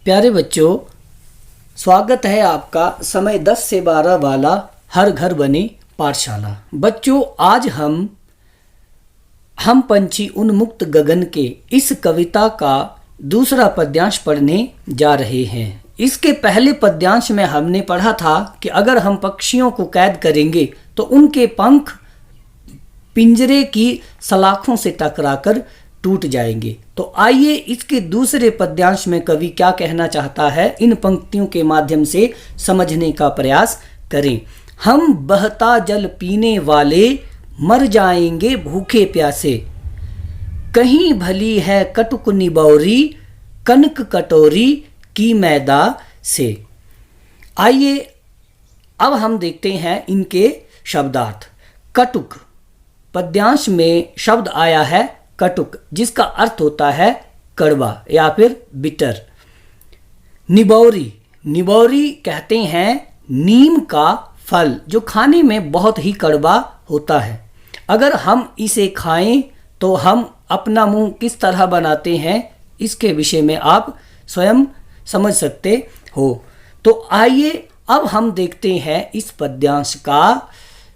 प्यारे बच्चों, स्वागत है आपका समय 10 से 12 वाला हर घर बने पाठशाला। बच्चों, आज हम पंछी उन्मुक्त गगन के इस कविता का दूसरा पद्यांश पढ़ने जा रहे हैं। इसके पहले पद्यांश में हमने पढ़ा था कि अगर हम पक्षियों को कैद करेंगे तो उनके पंख पिंजरे की सलाखों से टकराकर टूट जाएंगे। तो आइए इसके दूसरे पद्यांश में कवि क्या कहना चाहता है, इन पंक्तियों के माध्यम से समझने का प्रयास करें। हम बहता जल पीने वाले मर जाएंगे भूखे प्यासे, कहीं भली है कटुक निबौरी कनक कटोरी की मैदा से। आइए अब हम देखते हैं इनके शब्दार्थ। कटुक, पद्यांश में शब्द आया है कटुक, जिसका अर्थ होता है कड़वा या फिर बिटर। निबौरी, निबौरी कहते हैं नीम का फल जो खाने में बहुत ही कड़वा होता है। अगर हम इसे खाएं तो हम अपना मुंह किस तरह बनाते हैं, इसके विषय में आप स्वयं समझ सकते हो। तो आइए अब हम देखते हैं इस पद्यांश का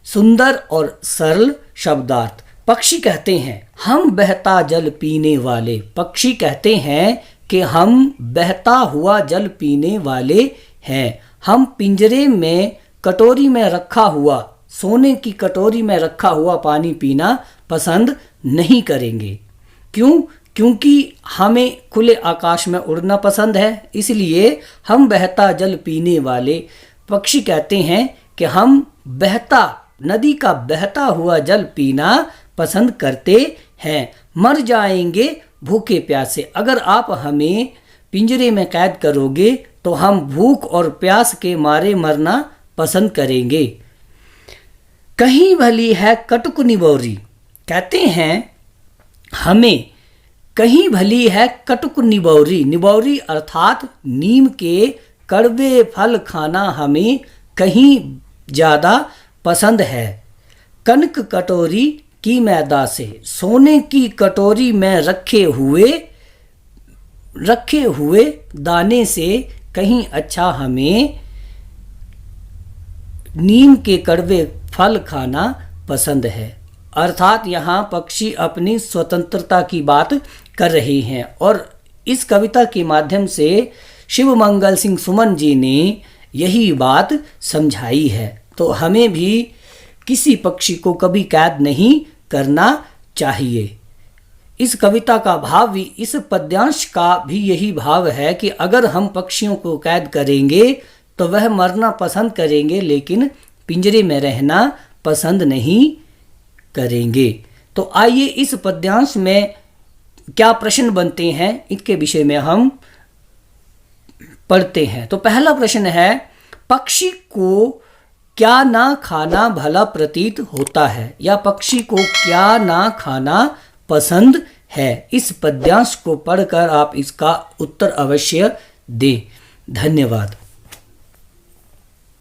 सुंदर और सरल शब्दार्थ। पक्षी कहते हैं हम बहता जल पीने वाले। पक्षी कहते हैं कि हम बहता हुआ जल पीने वाले हैं। हम पिंजरे में कटोरी में रखा हुआ, सोने की कटोरी में रखा हुआ पानी पीना पसंद नहीं करेंगे। क्यों? क्योंकि हमें खुले आकाश में उड़ना पसंद है, इसलिए हम बहता जल पीने वाले पक्षी कहते हैं कि हम बहता, नदी का बहता हुआ जल पीना पसंद करते हैं। मर जाएंगे भूखे प्यासे। अगर आप हमें पिंजरे में कैद करोगे तो हम भूख और प्यास के मारे मरना पसंद करेंगे। कहीं भली है कटुक निबौरी, कहते हैं हमें कहीं भली है कटुक निबौरी। निबौरी अर्थात नीम के कड़वे फल खाना हमें कहीं ज़्यादा पसंद है। कनक कटोरी की मैदा से, सोने की कटोरी में रखे हुए दाने से कहीं अच्छा हमें नीम के कड़वे फल खाना पसंद है। अर्थात यहाँ पक्षी अपनी स्वतंत्रता की बात कर रहे हैं और इस कविता के माध्यम से शिव मंगल सिंह सुमन जी ने यही बात समझाई है। तो हमें भी किसी पक्षी को कभी कैद नहीं करना चाहिए। इस कविता का भाव भी, इस पद्यांश का भी यही भाव है कि अगर हम पक्षियों को कैद करेंगे तो वह मरना पसंद करेंगे, लेकिन पिंजरे में रहना पसंद नहीं करेंगे। तो आइए इस पद्यांश में क्या प्रश्न बनते हैं, इसके विषय में हम पढ़ते हैं। तो पहला प्रश्न है, पक्षी को क्या ना खाना भला प्रतीत होता है, या पक्षी को क्या ना खाना पसंद है। इस पद्यांश को पढ़कर आप इसका उत्तर अवश्य दें। धन्यवाद।